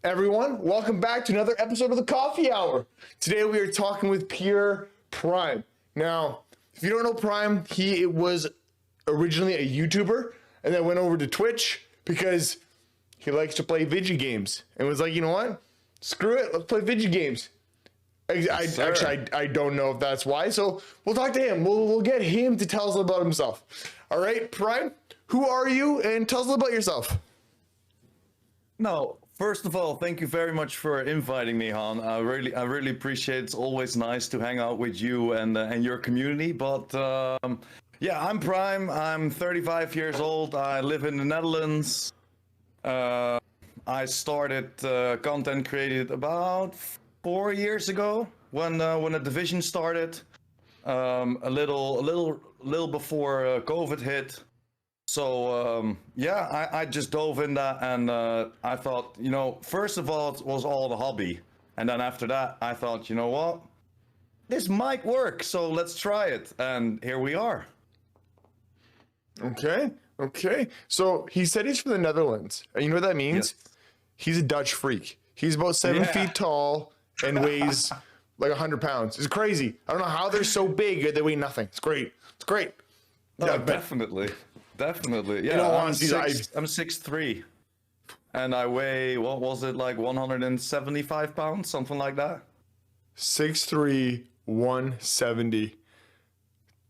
Everyone, welcome back to another episode of the Coffee Hour. Today we are talking with Pure Prime. Now, if you don't know Prime, he was originally a YouTuber and then went over to Twitch because he likes to play video games and was like, you know what? Screw it, let's play video games. I don't know if that's why, so we'll talk to him. We'll get him to tell us about himself. All right, Prime, who are you? And tell us a little about yourself. No, first of all, thank you very much for inviting me, Han. I really appreciate it. It's always nice to hang out with you and your community. But yeah, I'm Prime. I'm 35 years old. I live in the Netherlands. I started content created about 4 years ago when the division started. A little before COVID hit. So yeah, I just dove in that, and I thought, you know, first of all, it was all the hobby, and then after that, I thought, you know what, this might work, so let's try it, and here we are. Okay. So he said he's from the Netherlands. And you know what that means? Yes. He's a Dutch freak. He's about 7 feet tall and weighs like 100 pounds. It's crazy. I don't know how they're so big. They weigh nothing. It's great. Oh, Yeah, definitely. Yeah, In all I'm honesty, 6'3", and I weigh, what was it, like 175 pounds, something like that. 6'3", 170.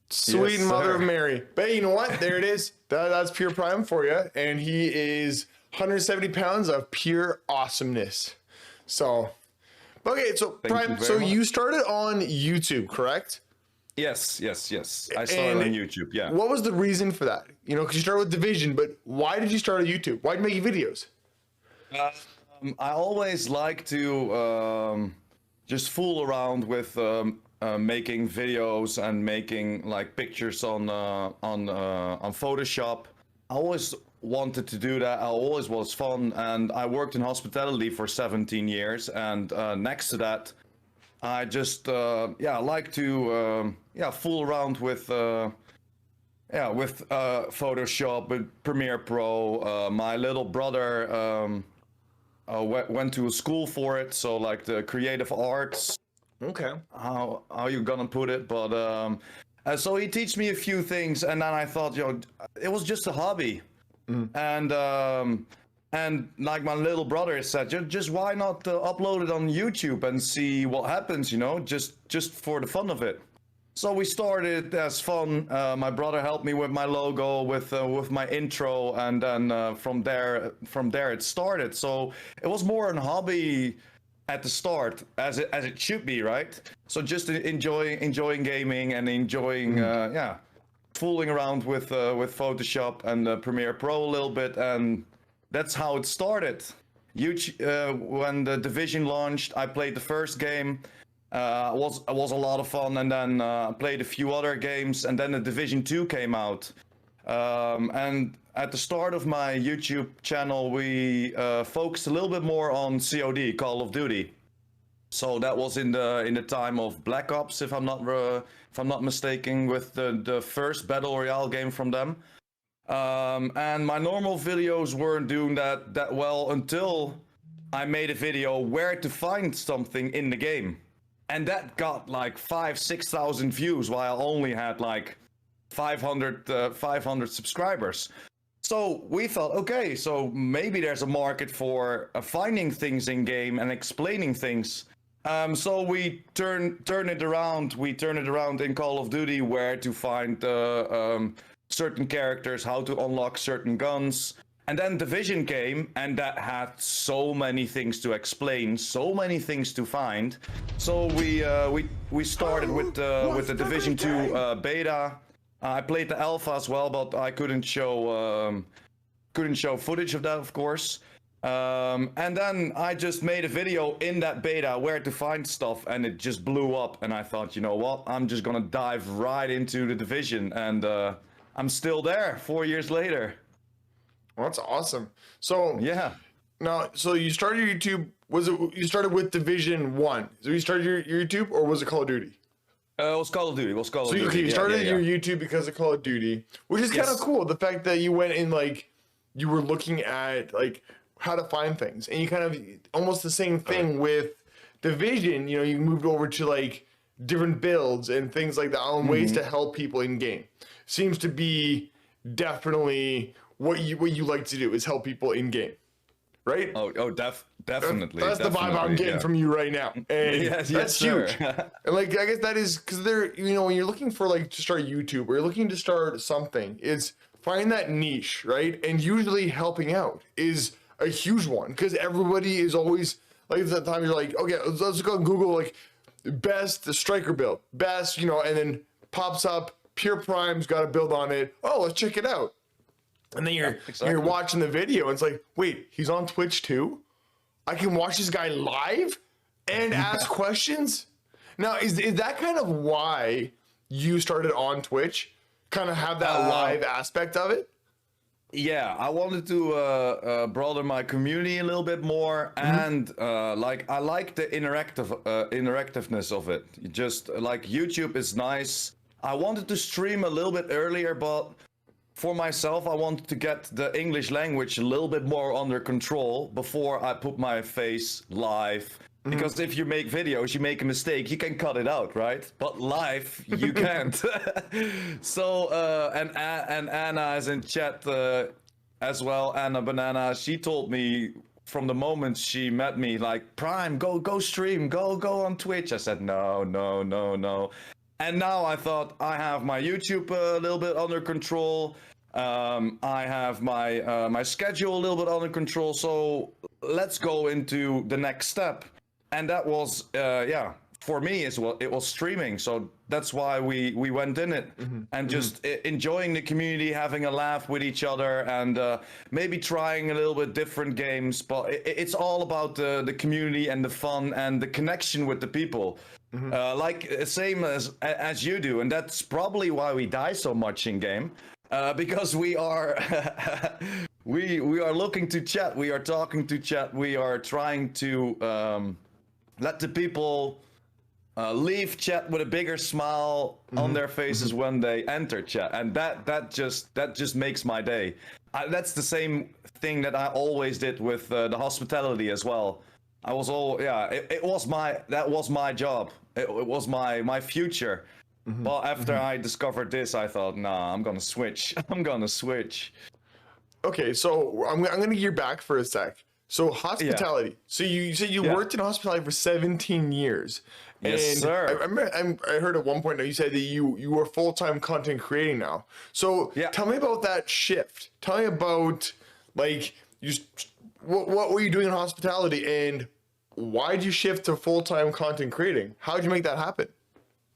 Sweet Yes, mother sir. of Mary. But you know what? There it is. That's Pure Prime for you. And he is 170 pounds of pure awesomeness. So, okay, so Prime, you so very much. you started on YouTube, correct? Yes. I started on YouTube, yeah. What was the reason for that? You know, because you started with Division, but why did you start on YouTube? Why did you make videos? I always like to just fool around with making videos and making like pictures on Photoshop. I always wanted to do that. I always was fun, and I worked in hospitality for 17 years. And next to that, I just like to fool around with Photoshop, with Premiere Pro. My little brother went to a school for it, so like the creative arts. Okay. How you gonna put it? But so he teach me a few things, and then I thought, you know, it was just a hobby, and like my little brother said, just why not upload it on YouTube and see what happens, you know, just for the fun of it. So we started as fun. My brother helped me with my logo, with my intro, and then from there it started. So it was more a hobby at the start, as it should be, right? So just enjoying gaming and enjoying fooling around with Photoshop and Premiere Pro a little bit, and that's how it started. When the Division launched, I played the first game. It was a lot of fun, and then played a few other games, and then the Division 2 came out. And at the start of my YouTube channel, we focused a little bit more on COD, Call of Duty. So that was in the time of Black Ops, if I'm not mistaken, with the first battle royale game from them. And my normal videos weren't doing that well until I made a video where to find something in the game, and that got like 5,000-6,000 views while I only had like 500 subscribers. So we thought, okay, so maybe there's a market for finding things in game and explaining things. So we turn it around. We turn it around in Call of Duty, where to find certain characters, how to unlock certain guns. And then Division came, and that had so many things to explain, so many things to find. So we started with the Division 2 beta. I played the alpha as well, but I couldn't show footage of that, of course. And then I just made a video in that beta where to find stuff, and it just blew up. And I thought, you know what? I'm just gonna dive right into the Division, and I'm still there 4 years later. Well, that's awesome. So Yeah. now, so you started your YouTube. Was it you started with Division 1? So you started your YouTube, or was it Call of Duty? It was Call of Duty. So you started your YouTube because of Call of Duty, which is kind of Yes. cool. The fact that you went and like you were looking at like how to find things. And you kind of almost the same thing with Division. You know, you moved over to like different builds and things like that on ways to help people in game. Seems to be definitely what you like to do is help people in game, right? Definitely. That's the vibe I'm getting from you right now, and that's huge. And like I guess that is because they're, you know, when you're looking for like to start YouTube or you're looking to start something, it's find that niche, right? And usually helping out is a huge one because everybody is always like at that time you're like, okay, let's go on Google like best striker build, best, you know, and then pops up Pure Prime's got a build on it. Oh, let's check it out. And then you're watching the video and it's like, wait, he's on Twitch too? I can watch this guy live and ask questions? Now, is that kind of why you started on Twitch? Kind of have that live aspect of it? Yeah, I wanted to broaden my community a little bit more, and like I like the interactiveness of it. Just like YouTube is nice. I wanted to stream a little bit earlier, but for myself, I wanted to get the English language a little bit more under control before I put my face live. Because if you make videos, you make a mistake, you can cut it out, right? But live, you can't. So, and Anna is in chat as well. Anna Banana, she told me from the moment she met me, like, Prime, go stream, go on Twitch. I said, no. And now I thought I have my YouTube a little bit under control. I have my schedule a little bit under control. So let's go into the next step. And that was, for me as well, it was streaming. So that's why we went in it and just enjoying the community, having a laugh with each other, and maybe trying a little bit different games. But it's all about the community and the fun and the connection with the people. Like same as you do. And that's probably why we die so much in game, because we are we are looking to chat. We are talking to chat. We are trying to let the people leave chat with a bigger smile on their faces when they enter chat, and that just makes my day. That's the same thing that I always did with the hospitality as well. I was that was my job. It was my future. But after I discovered this, I thought, nah, I'm gonna switch. Okay, so I'm gonna gear back for a sec. So hospitality. So you said you worked in hospitality for 17 years. Yes, and sir. I remember I heard at one point that you said that you were full-time content creating now. So tell me about that shift. Tell me about like what were you doing in hospitality and why did you shift to full-time content creating? How did you make that happen?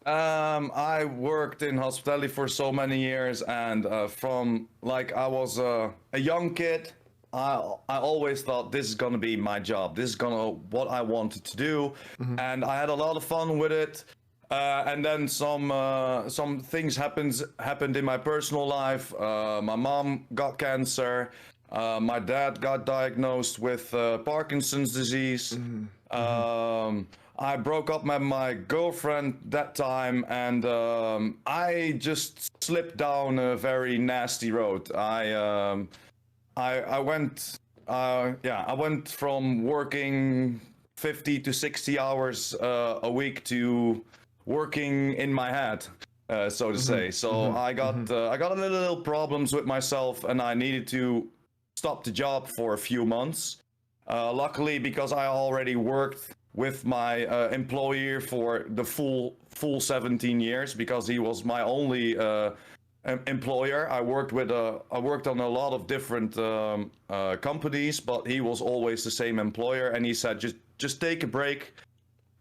I worked in hospitality for so many years, and from like I was a young kid, I always thought this is gonna be my job. This is what I wanted to do, and I had a lot of fun with it. And then some things happened in my personal life. My mom got cancer. My dad got diagnosed with Parkinson's disease. I broke up with my girlfriend that time, and I just slipped down a very nasty road. I went from working 50 to 60 hours a week to working in my head, so to say. So I got a little problems with myself, and I needed to stop the job for a few months. Luckily, because I already worked with my employer for the full 17 years, because he was my only employer. I worked on a lot of different companies, but he was always the same employer. And he said, just take a break,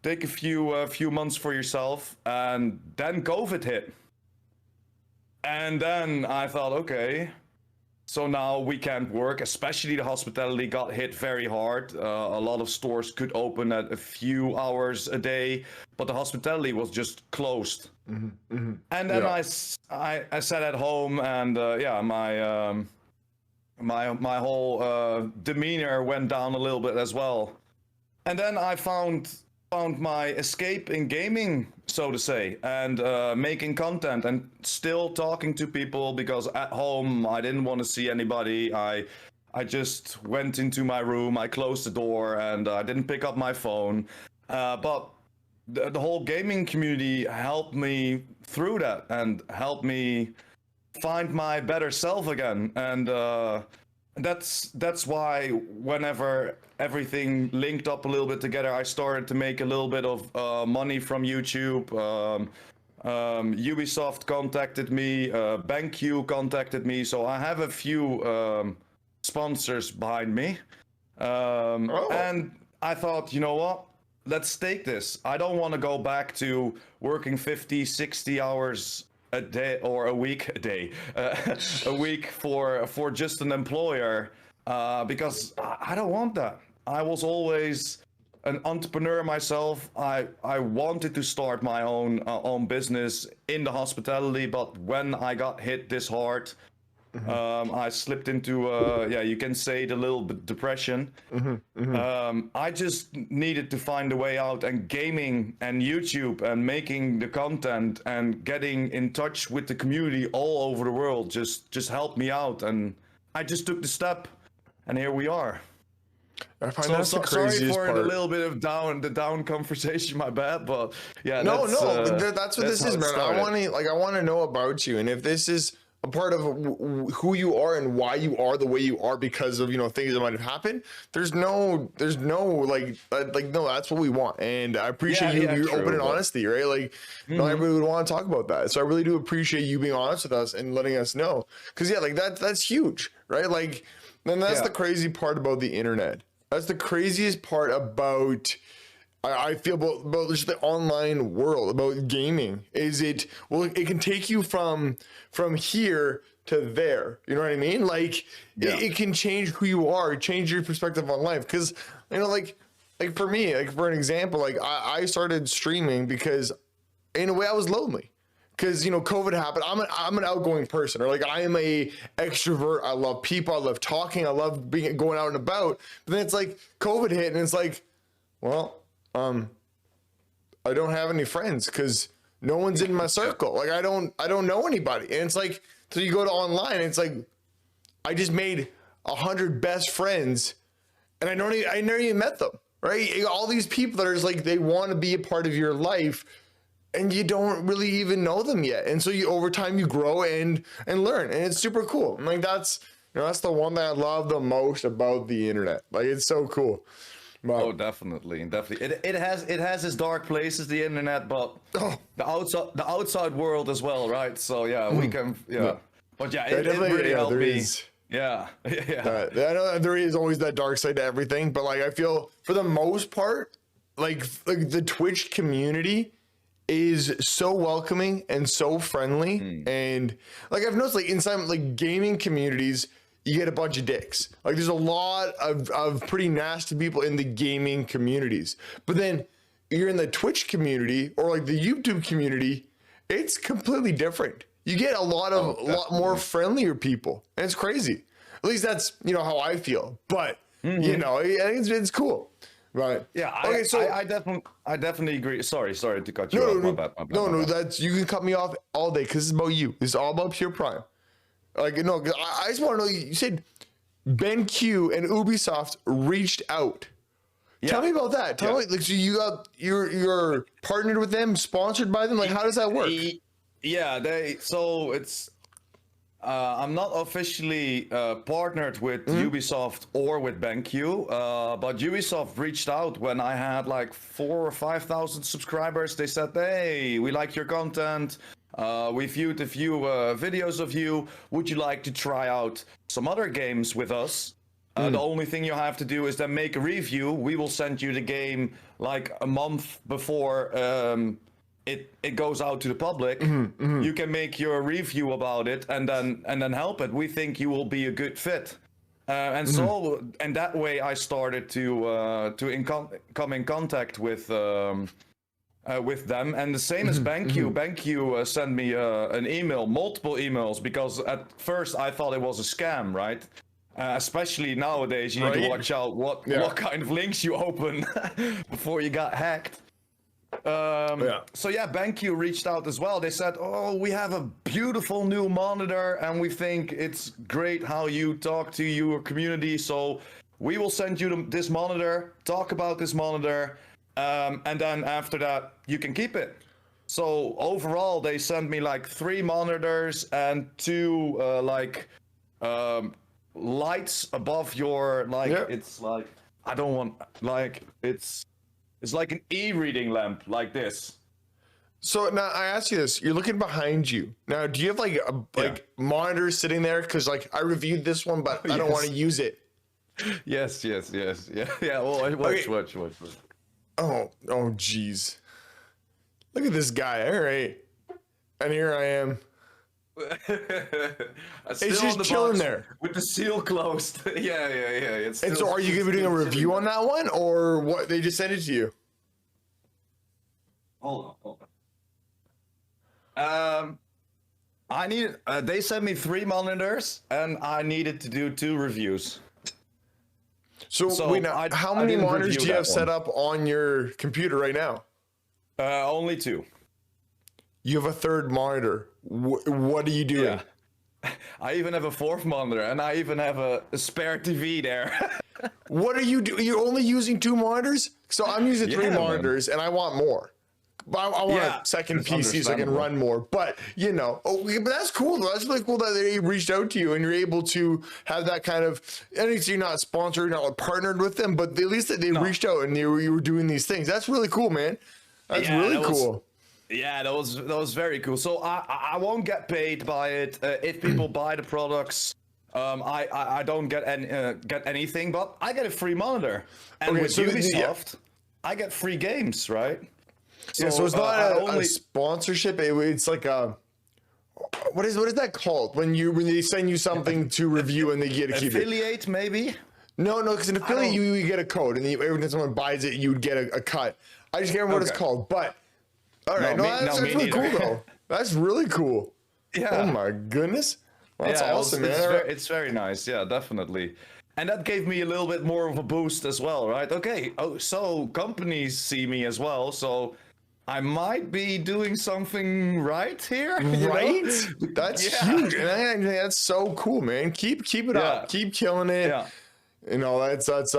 take a few months for yourself. And then COVID hit. And then I thought, okay, so now we can't work, especially the hospitality got hit very hard. A lot of stores could open at a few hours a day, but the hospitality was just closed. And then I sat at home, and my whole demeanor went down a little bit as well. And then I found my escape in gaming, so to say, and making content and still talking to people, because at home I didn't want to see anybody. I I just went into my room, I closed the door, and I didn't pick up my phone. But the whole gaming community helped me through that and helped me find my better self again. And that's why whenever everything linked up a little bit together, I started to make a little bit of money from YouTube. Ubisoft contacted me, BenQ contacted me, so I have a few sponsors behind me. And I thought, you know what? Let's take this. I don't want to go back to working 50, 60 hours a day or a week a week for just an employer, because I don't want that. I was always an entrepreneur myself. I wanted to start my own business in the hospitality, but when I got hit this hard, I slipped into you can say the little bit depression. I just needed to find a way out, and gaming and YouTube and making the content and getting in touch with the community all over the world just helped me out, and I just took the step, and here we are. I find that's the craziest sorry for part. a little bit of down conversation, my bad, but yeah. That's what this is, man. I want to know about you, and if this is a part of who you are and why you are the way you are because of things that might have happened. There's no no, that's what we want, and I appreciate your open and honesty, right? Like, not everybody would want to talk about that, so I really do appreciate you being honest with us and letting us know, because that's huge, right? Like, and that's the crazy part about the internet. That's the craziest part about. I feel about just the online world, about gaming, it can take you from here to there. You know what I mean? Like, it can change who you are, change your perspective on life. Because, like for me, like for an example, like I started streaming because in a way I was lonely. Because, COVID happened. I'm an outgoing person, or like I am a extrovert. I love people. I love talking. I love going out and about. But then it's like COVID hit, and it's like, well, I don't have any friends because no one's in my circle. Like I don't know anybody. And it's like, so you go to online and it's like, I just made 100 best friends and I never even met them, right? All these people that are just like, they want to be a part of your life and you don't really even know them yet. And so over time you grow and learn, and it's super cool. And like, that's the one that I love the most about the internet. Like, it's so cool. Wow. Oh, definitely. It has its dark places, the internet, but the outside world as well, right? So we can, but it really helped me. Yeah. I know there is always that dark side to everything, but like I feel for the most part, like the Twitch community is so welcoming and so friendly, and like I've noticed, like inside like gaming communities, you get a bunch of dicks. Like there's a lot of pretty nasty people in the gaming communities. But then you're in the Twitch community or like the YouTube community, it's completely different. You get a lot more friendlier people. And it's crazy. At least that's, how I feel. But, I think it's cool. Right. Yeah. Okay, so I definitely agree. Sorry to cut you off. My bad. That's, you can cut me off all day because it's about you. It's all about Pure Prime. Like, no, I just want to know, you said BenQ and Ubisoft reached out. Yeah. Tell me about that. Tell me, like, so you're partnered with them, sponsored by them? Like, how does that work? Yeah, so it's, I'm not officially partnered with Ubisoft or with BenQ, but Ubisoft reached out when I had like 4,000 or 5,000 subscribers. They said, hey, we like your content. We viewed a few videos of you. Would you like to try out some other games with us? The only thing you have to do is then make a review. We will send you the game like a month before it goes out to the public. You can make your review about it and then help it. We think you will be a good fit. And that way I started to come in contact with them, and the same as BenQ. BenQ sent me an email, multiple emails, because at first I thought it was a scam, right? Especially nowadays, you need to watch out what kind of links you open before you got hacked. So yeah, BenQ reached out as well. They said, "Oh, we have a beautiful new monitor, and we think it's great how you talk to your community. So we will send you this monitor. Talk about this monitor, and then after that, you can keep it." So overall, they sent me like 3 monitors and 2 lights above your It's like I don't want it's like an e-reading lamp like this. So now I ask you this: you're looking behind you now. Do you have like monitors sitting there? Because like I reviewed this one, but I don't want to use it. Yes. Yeah. Well, watch. Oh, geez. Look at this guy. All right, and here I am. It's just chilling there with the seal closed. Yeah. And so, are you gonna be doing a review on that one, or what? They just sent it to you. Hold on. I need. They sent me 3 monitors, and I needed to do 2 reviews. So wait, now, how many monitors do you have set up on your computer right now? Only 2. You have a 3rd monitor. What are you doing? Yeah. I even have a 4th monitor, and I even have a spare TV there. What are you doing? You're only using 2 monitors? So I'm using 3 monitors, and I want more. I want a second PC so I can run more. But, but that's cool, though. That's really cool that they reached out to you and you're able to have that kind of, and you're not sponsored, you're not partnered with them, but at least they reached out and you were doing these things. That's really cool, man. That's really cool. Yeah, that was very cool. So I won't get paid by it. If people buy the products, I don't get anything, but I get a free monitor. And with Ubisoft, I get free games, right? So it's not a sponsorship. It's like a what is that called when they send you something to review and they get to keep it? Affiliate, maybe. No, because an affiliate you get a code, and every time someone buys it, you'd get a cut. I just can't remember what it's called, but all right, that's really cool though. That's really cool. Yeah. Oh my goodness. Well, that's awesome, man. It's very nice. Yeah, definitely. And that gave me a little bit more of a boost as well, right? Okay. Oh, so companies see me as well, so I might be doing something right here, right? That's huge, and that's so cool, man. Keep it up, keep killing it. Yeah. That's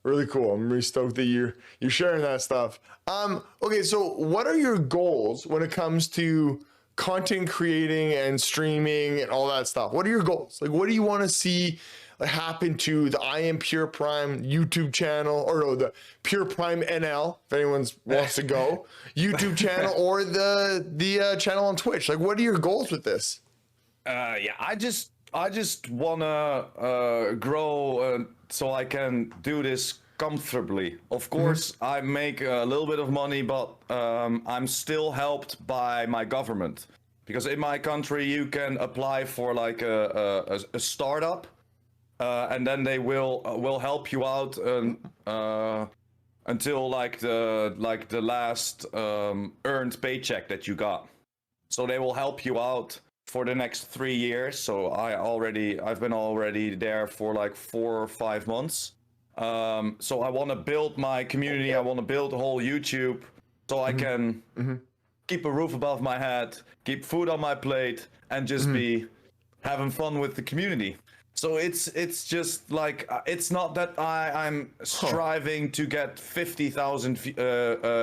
really cool. I'm really stoked that you're sharing that stuff. Okay, so what are your goals when it comes to content creating and streaming and all that stuff? What are your goals? Like, what do you want to see happen to the IamPurePrime YouTube channel, or no, the PurePrime NL, if anyone wants to go, YouTube channel, or the channel on Twitch? Like, what are your goals with this? I just wanna grow so I can do this comfortably. Of course, I make a little bit of money, but I'm still helped by my government, because in my country you can apply for like a startup, and then they will help you out until like the last earned paycheck that you got. So they will help you out for the next 3 years. So I've been already there for like 4 or 5 months. So I want to build my community. I want to build the whole YouTube so I can keep a roof above my head, keep food on my plate, and just be having fun with the community. So it's just like, it's not that I'm striving to get 50,000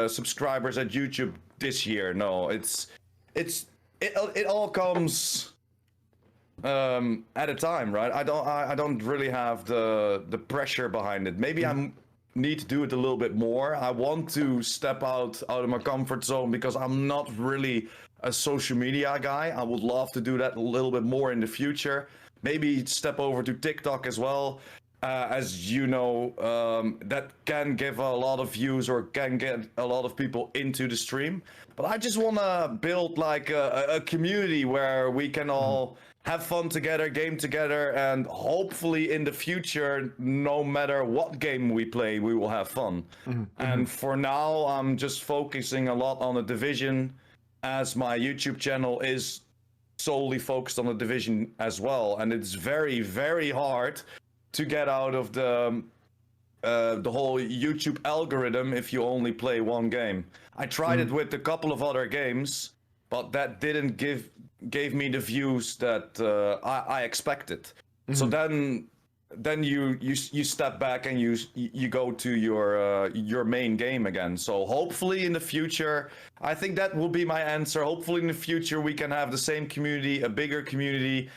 subscribers at YouTube this year. No, it all comes at a time, right? I don't really have the pressure behind it. Maybe I need to do it a little bit more. I want to step out of my comfort zone, because I'm not really a social media guy. I would love to do that a little bit more in the future. Maybe step over to TikTok as well. As you know, that can give a lot of views or can get a lot of people into the stream. But I just want to build like a community where we can all have fun together, game together, and hopefully in the future, no matter what game we play, we will have fun. And for now, I'm just focusing a lot on the Division, as my YouTube channel is solely focused on the Division as well. And it's very, very hard to get out of the the whole YouTube algorithm if you only play one game. I tried it with a couple of other games, but that didn't gave me the views that I expected. So then you step back and you go to your main game again. So hopefully in the future, I think that will be my answer. Hopefully in the future we can have the same community, a bigger community,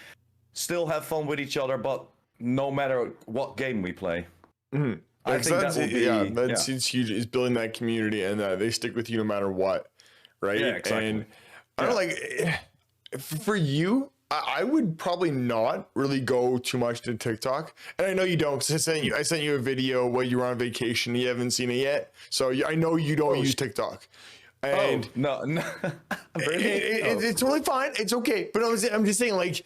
still have fun with each other, but no matter what game we play. I think that will be, it's huge. Is building that community and that they stick with you no matter what, right? Yeah, exactly. And I don't like for you. I would probably not really go too much to TikTok, and I know you don't because I sent you a video while you were on vacation. You haven't seen it yet, so I know you don't use TikTok. And no. Really? It's totally fine. It's okay. But I'm just saying, like,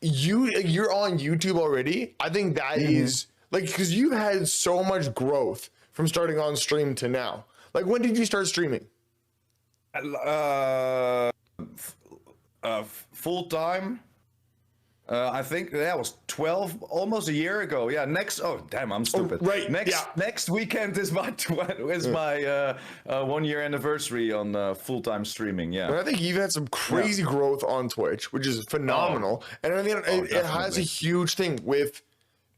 you're on YouTube already. I think that is like, because you had so much growth from starting on stream to now. Like, when did you start streaming? Full time. I think that was 12, almost a year ago. Yeah. I'm stupid. Right. Next weekend is my 1 year anniversary on full time streaming. Yeah. And I think you've had some crazy growth on Twitch, which is phenomenal. And I think it has a huge thing with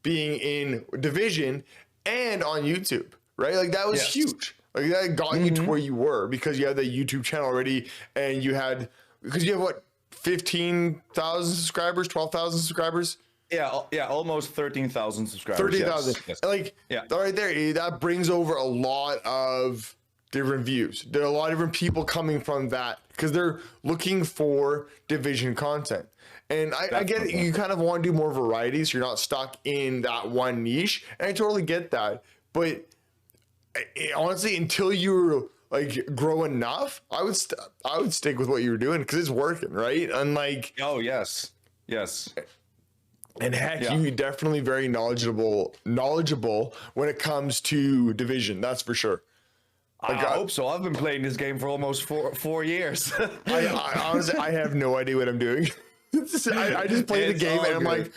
being in Division and on YouTube, right? Like that was huge. Like that got you to where you were because you had the YouTube channel already, and you have what, 15,000 subscribers, 12,000 subscribers? Yeah, almost 13,000 subscribers. 13,000. Yes. Like, right there, that brings over a lot of different views. There are a lot of different people coming from that because they're looking for Division content. And I get it. You kind of want to do more variety, so you're not stuck in that one niche. And I totally get that. But honestly, until you're like grow enough, I would stick with what you were doing because it's working, right? Unlike yes. And heck, you're definitely very knowledgeable when it comes to Division. That's for sure. I hope so. I've been playing this game for almost four years. I honestly, I have no idea what I'm doing. I just play the game and I'm like,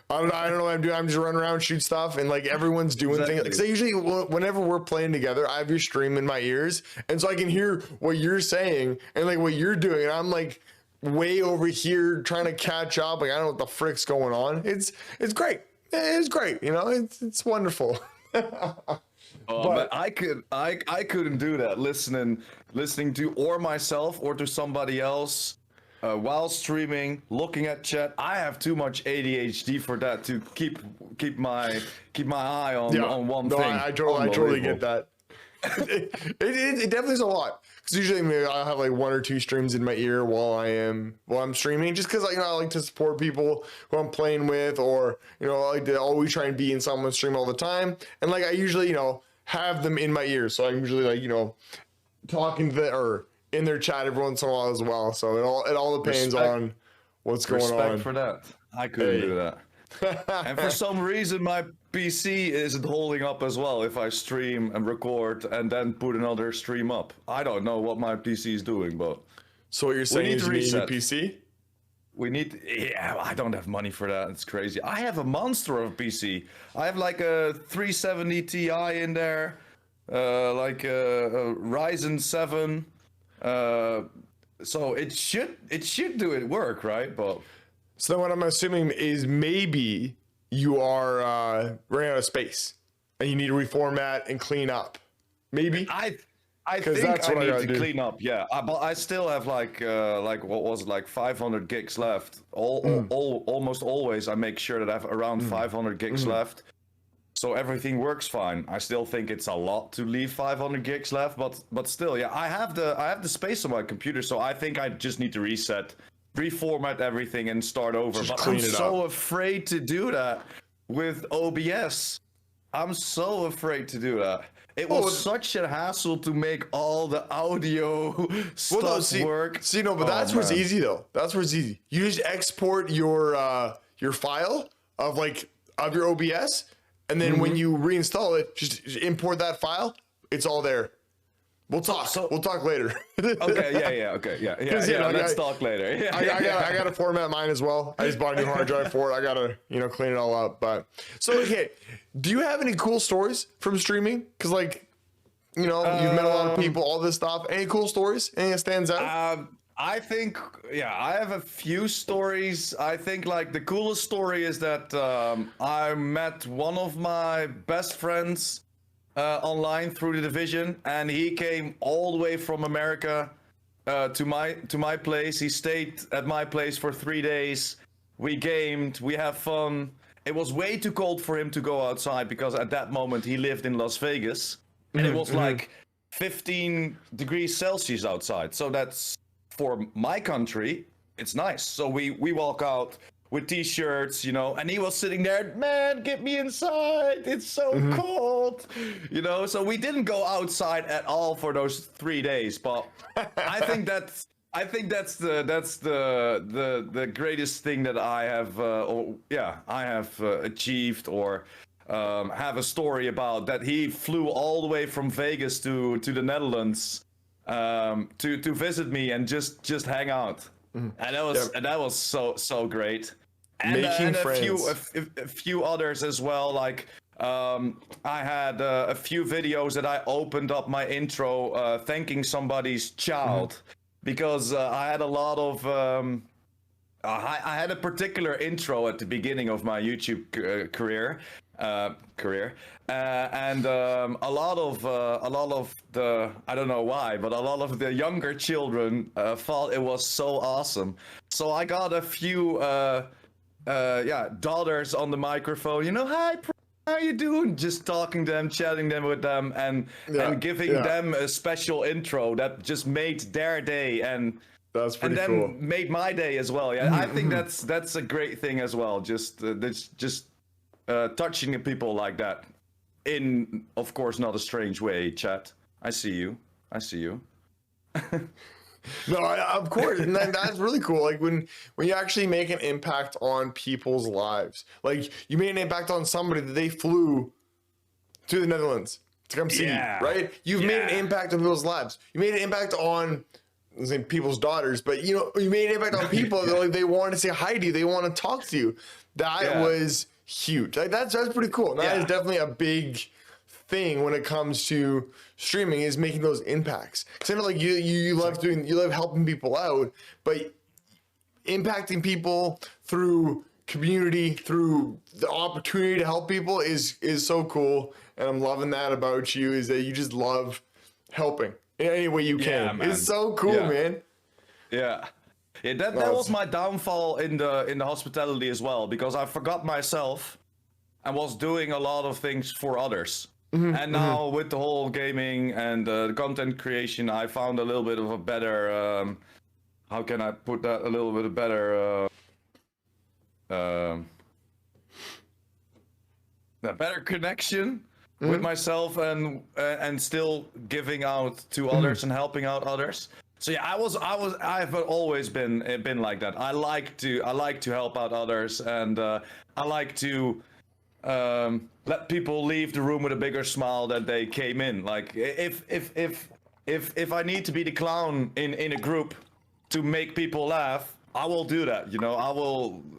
I don't know what I'm doing. I'm just running around, shoot stuff, and like everyone's doing things. Because usually, whenever we're playing together, I have your stream in my ears, and so I can hear what you're saying and like what you're doing, and I'm like way over here trying to catch up. Like I don't know what the frick's going on. It's great. It's great. You know, it's wonderful. But I couldn't do that. Listening to or myself or to somebody else. While streaming, looking at chat, I have too much ADHD for that to keep my eye on one thing. I totally get that. It definitely is a lot. Because usually I'll have like one or two streams in my ear while I'm streaming, just because I like to support people who I'm playing with, or I like to always try and be in someone's stream all the time, and like I usually have them in my ear, so I'm usually talking to or in their chat every once in a while as well. So it all depends on what's going on. Respect for that. I couldn't do that. And for some reason, my PC isn't holding up as well if I stream and record and then put another stream up. I don't know what my PC is doing, but... So what you're saying is you need a new PC? I don't have money for that. It's crazy. I have a monster of a PC. I have like a 370 Ti in there, like a Ryzen 7. So it should do it work, right? But so then what I'm assuming is maybe you are running out of space and you need to reformat and clean up. Maybe I think that's what I need to clean up. Yeah, but I still have like what was it, like 500 gigs left. Almost always I make sure that I have around 500 gigs left. So everything works fine. I still think it's a lot to leave 500 gigs left, but still, yeah, I have the space on my computer, so I think I just need to reformat everything and start over. But I'm so afraid to do that with OBS. I'm so afraid to do that. It was such a hassle to make all the audio stuff work. But that's where it's easy though. That's where it's easy. You just export your file of your OBS. And then when you reinstall it, just import that file. It's all there. We'll talk. So- we'll talk later. Okay, okay, yeah. 'Cause, you know, Let's talk later. Yeah, I gotta format mine as well. I just bought a new hard drive for it. I gotta, clean it all up. But so, okay, do you have any cool stories from streaming? Because, like, you've met a lot of people, all this stuff. Any cool stories? Anything that stands out? I think, I have a few stories. I think like the coolest story is that I met one of my best friends online through the division, and he came all the way from America to my place. He stayed at my place for 3 days. We gamed, we have fun. It was way too cold for him to go outside because at that moment he lived in Las Vegas, and it was like 15 degrees Celsius outside. So that's, for my country, it's nice. So we walk out with t-shirts, and he was sitting there, man, get me inside. It's so cold, So we didn't go outside at all for those 3 days. But I think that's the greatest thing that I have, achieved or have a story about. That he flew all the way from Vegas to the Netherlands to visit me and just hang out. And that was so great. And, Making and friends. a few others as well. Like I had a few videos that I opened up my intro thanking somebody's child, because I had a lot of I had a particular intro at the beginning of my YouTube career, and a lot of the, I don't know why, but a lot of the younger children thought it was so awesome. So I got a few daughters on the microphone. Hi, how you doing? Just talking to them, chatting them with them, and giving them a special intro that just made their day, and That's pretty then cool. made my day as well. Yeah, I think that's a great thing as well. Just touching people like that, in, of course, not a strange way. Chat, I see you. No, of course, and that's really cool. Like when you actually make an impact on people's lives. Like you made an impact on somebody that they flew to the Netherlands to come see you, right? You've made an impact on people's lives. You made an impact on, I'm saying, people's daughters, but you made an impact on people that, like, they want to say hi to you, they want to talk to you. That was huge. Like that's pretty cool. And that is definitely a big thing when it comes to streaming, is making those impacts. Because I know, like, you love helping people out, but impacting people through community, through the opportunity to help people is so cool. And I'm loving that about you, is that you just love helping in any way you can. Man. It's so cool, man. Yeah, that was my downfall in the hospitality as well, because I forgot myself and was doing a lot of things for others. And now with the whole gaming and the content creation, I found a little bit of a better, how can I put that, a little bit better, a better connection with myself, and still giving out to others and helping out others. So yeah, I've always been like that. I like to help out others, and I like to let people leave the room with a bigger smile than they came in. Like if I need to be the clown in a group to make people laugh, I will do that.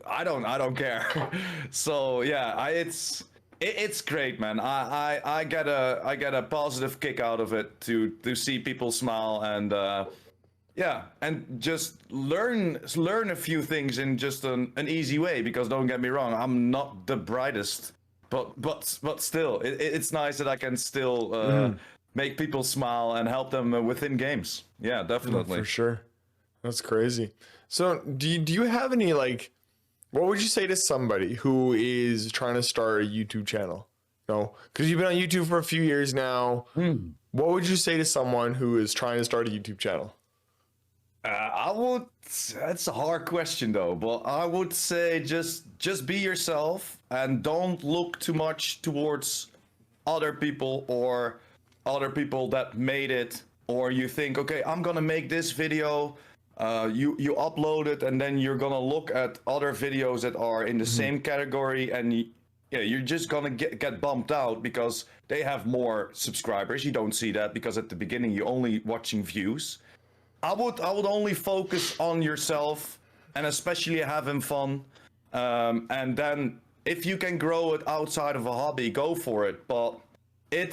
I don't care. So yeah, it's great, man. I get a positive kick out of it to see people smile, and and just learn a few things in just an easy way. Because don't get me wrong, I'm not the brightest, but still, it's nice that I can still make people smile and help them within games. Yeah, definitely. For sure. That's crazy. So do you have any, like, what would you say to somebody who is trying to start a YouTube channel? Because you've been on YouTube for a few years now. What would you say to someone who is trying to start a YouTube channel? That's a hard question though, but I would say just be yourself and don't look too much towards other people or other people that made it, or you think, okay, I'm gonna make this video, you upload it, and then you're gonna look at other videos that are in the same category, and yeah, you're just gonna get bumped out because they have more subscribers. You don't see that because at the beginning you're only watching views. I would only focus on yourself and especially having fun. And then if you can grow it outside of a hobby, go for it. But it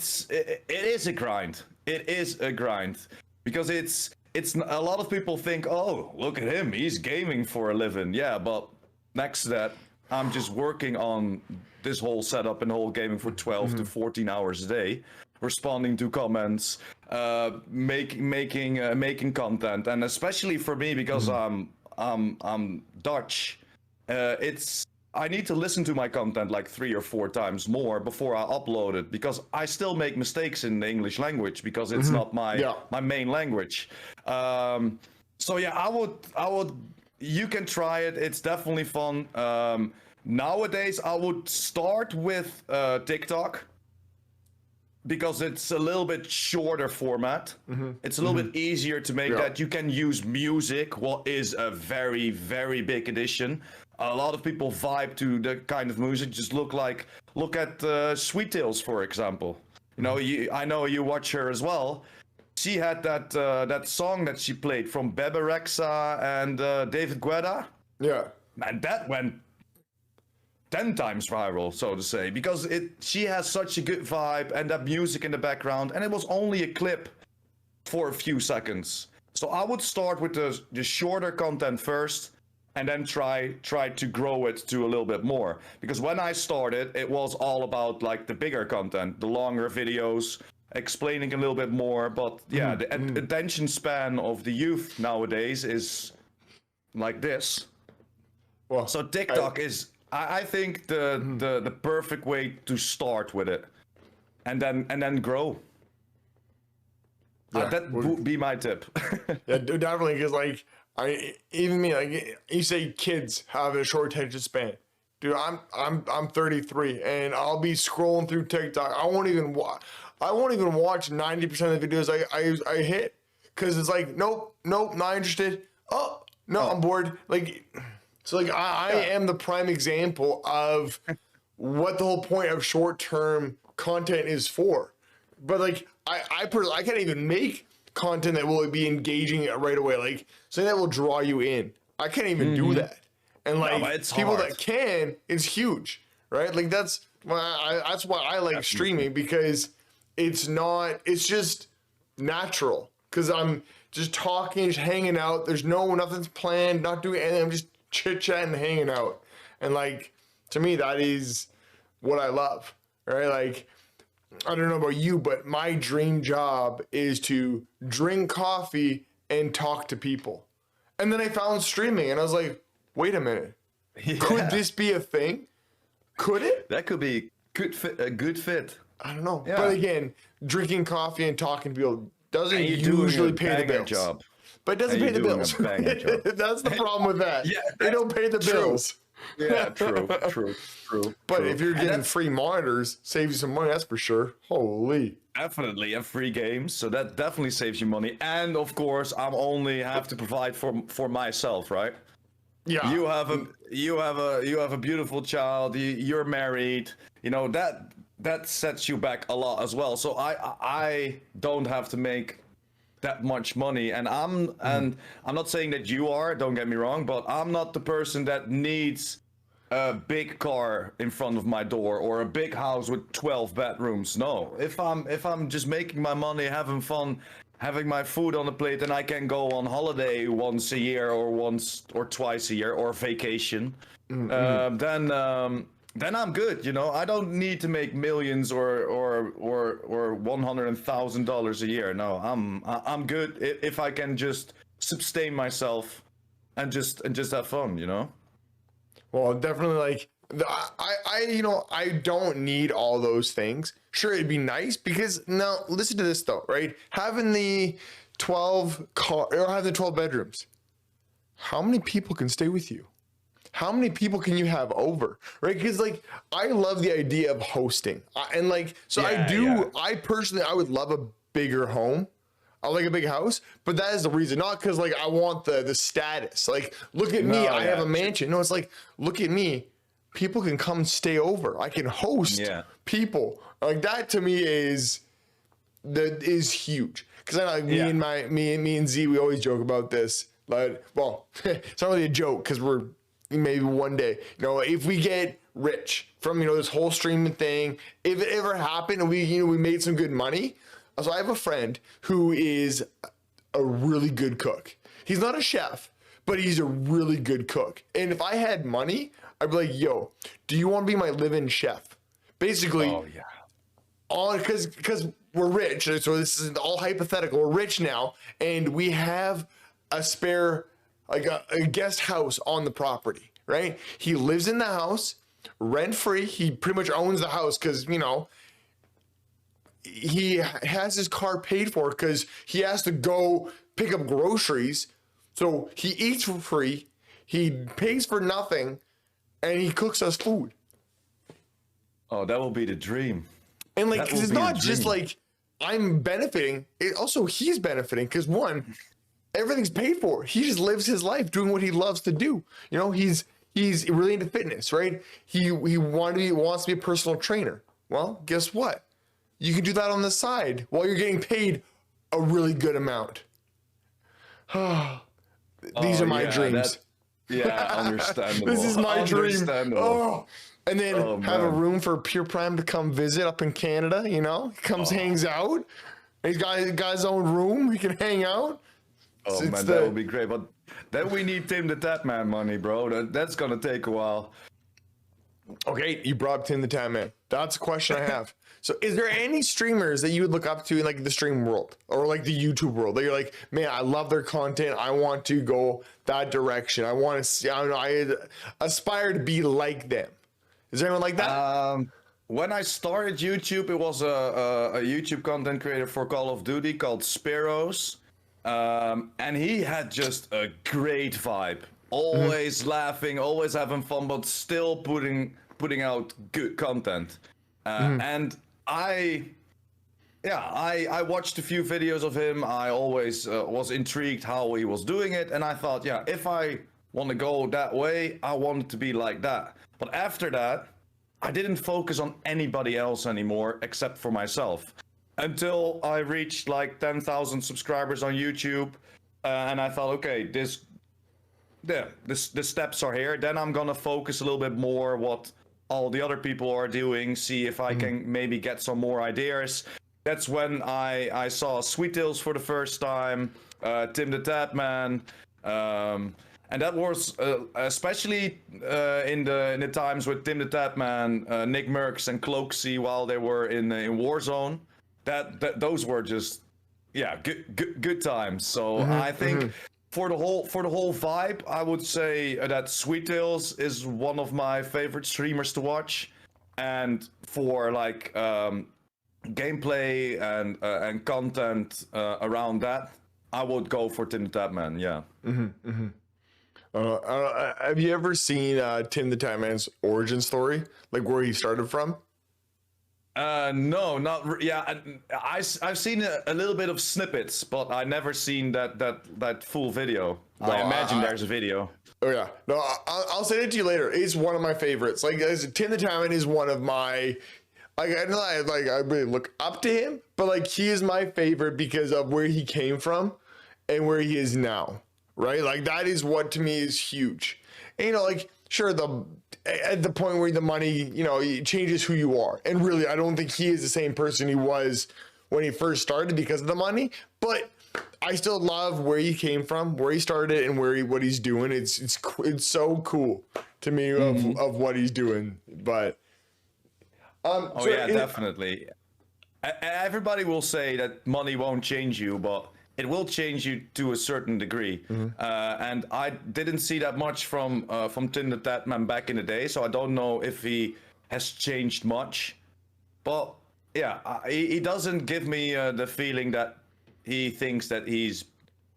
is a grind. It is a grind because it's a lot of people think, oh, look at him, he's gaming for a living. Yeah, but next to that, I'm just working on this whole setup and whole gaming for 12 to 14 hours a day, responding to comments, making content, and especially for me because I'm Dutch. I need to listen to my content like 3 or 4 times more before I upload it because I still make mistakes in the English language because it's not my main language. So yeah, I would. You can try it. It's definitely fun. Nowadays, I would start with TikTok because it's a little bit shorter format. It's a little bit easier to make that. You can use music, what is a very, very big addition. A lot of people vibe to the kind of music. Just look at Sweet Tales, for example. You know, I know you watch her as well. She had that song that she played from Bebe Rexha and David Guetta. Yeah. And that went 10 times viral, so to say, because she has such a good vibe and that music in the background, and it was only a clip for a few seconds. So I would start with the shorter content first, and then try to grow it to a little bit more. Because when I started, it was all about like the bigger content, the longer videos, explaining a little bit more. But yeah, the attention span of the youth nowadays is like this. Well, so TikTok is, I think, the perfect way to start with it, and then grow. Yeah, that would be my tip. yeah, definitely, because like even me, like you say, kids have a short attention span. Dude, I'm 33, and I'll be scrolling through TikTok. I won't even watch 90% of the videos I hit, because it's like nope, not interested. Oh no, I'm bored. Like, so like I am the prime example of what the whole point of short-term content is for. But like I can't even make content that will be engaging right away, like something that will draw you in. I can't even do that. And like people that can, it's huge, right? Like that's why I like streaming, because it's just natural, because I'm just talking, just hanging out. There's nothing's planned, not doing anything. I'm just chit chatting, hanging out. And like, to me, that is what I love, right? Like, I don't know about you, but my dream job is to drink coffee and talk to people. And then I found streaming, and I was like, wait a minute. Yeah. Could this be a thing? Could it? That could be a good fit. I don't know. Yeah. But again, drinking coffee and talking to people doesn't usually pay the bills. Job. But it doesn't pay the bills. That's the problem with that. Yeah, they don't pay the bills. Yeah, true. But if you're getting free monitors, saves you some money, that's for sure. Holy. Definitely, and free games, so that definitely saves you money. And of course, I'm only have to provide for myself, right? Yeah. You have a beautiful child. You're married. You know that sets you back a lot as well. So I don't have to make that much money, and I'm not saying that you are, don't get me wrong, but I'm not the person that needs a big car in front of my door or a big house with 12 bedrooms. No, if I'm just making my money, having fun, having my food on the plate, and I can go on holiday once a year or once or twice a year or vacation, then I'm good. You know, I don't need to make millions or $100,000 a year. No, I'm good if I can just sustain myself and just have fun. You know. Well, definitely. Like I don't need all those things. Sure, it'd be nice, because now listen to this though, right? Having the 12 bedrooms. How many people can stay with you? How many people can you have over, right? Because like, I love the idea of hosting, and like, so I personally, I would love a bigger home. I like a big house, but that is the reason, not because like I want the status. Like, look at me, I have a mansion. No, it's like, look at me, people can come stay over. I can host people. Like that to me is huge. Because I know like me and Z, we always joke about this. Like, well, it's not really a joke because we're maybe one day, you know, if we get rich from, you know, this whole streaming thing, if it ever happened and we made some good money. So I have a friend who is a really good cook. He's not a chef, but he's a really good cook. And if I had money, I'd be like, yo, do you want to be my live-in chef? Basically, because we're rich. So this is all hypothetical. We're rich now, and we have a spare, like a guest house on the property, right? He lives in the house rent-free. He pretty much owns the house because, you know, he has his car paid for because he has to go pick up groceries. So he eats for free, he pays for nothing, and he cooks us food. Oh, that will be the dream. And like, cause it's not just like I'm benefiting, it also he's benefiting because one, everything's paid for. He just lives his life doing what he loves to do. You know, he's really into fitness, right? He wants to be a personal trainer. Well, guess what? You can do that on the side while you're getting paid a really good amount. These are my dreams. Understandable. This is my dream. Oh, and then have a room for Pure Prime to come visit up in Canada. You know, he comes, hangs out. He's got his own room. He can hang out. Oh man, that would be great. But then we need Tim the Tap Man money, bro. That's gonna take a while. Okay, you brought up Tim the Tap Man. That's a question I have. So is there any streamers that you would look up to in like the stream world or like the YouTube world that you're like, man, I love their content. I want to go that direction. I want to see, I don't know, I aspire to be like them. Is there anyone like that? When I started YouTube, it was a YouTube content creator for Call of Duty called Sparrows. And he had just a great vibe. Always laughing, always having fun, but still putting out good content. And I watched a few videos of him. I always was intrigued how he was doing it, and I thought, yeah, if I want to go that way, I want it to be like that. But after that, I didn't focus on anybody else anymore except for myself until I reached like 10,000 subscribers on YouTube, and I thought, okay, the steps are here. Then I'm gonna focus a little bit more what all the other people are doing, see if I can maybe get some more ideas. That's when I saw Sweet Tales for the first time, Tim the Tap Man, and that was especially in the times with Tim the Tap Man, Nick Merckx and Cloaksy while they were in Warzone. That those were just good times. So I think. For the whole vibe, I would say that Sweet Tales is one of my favorite streamers to watch, and for like gameplay and content around that, I would go for Tim the Tap Man. Yeah. Have you ever seen Tim the Tap Man's origin story, like where he started from? No, I've seen a little bit of snippets, but I never seen that full video. I imagine there's a video. Oh yeah, no, I'll send it to you later. It's one of my favorites. Like Tim the Tap Man is one of my. I really look up to him, but like he is my favorite because of where he came from and where he is now. Right, like that is what to me is huge. And, you know, like sure at the point where the money, you know, it changes who you are. And really, I don't think he is the same person he was when he first started because of the money. But I still love where he came from, where he started, and what he's doing. It's so cool to me of what he's doing. But definitely. Everybody will say that money won't change you, but it will change you to a certain degree. And I didn't see that much from Tim the Tap Man back in the day, so I don't know if he has changed much. But yeah, he doesn't give me the feeling that he thinks that he's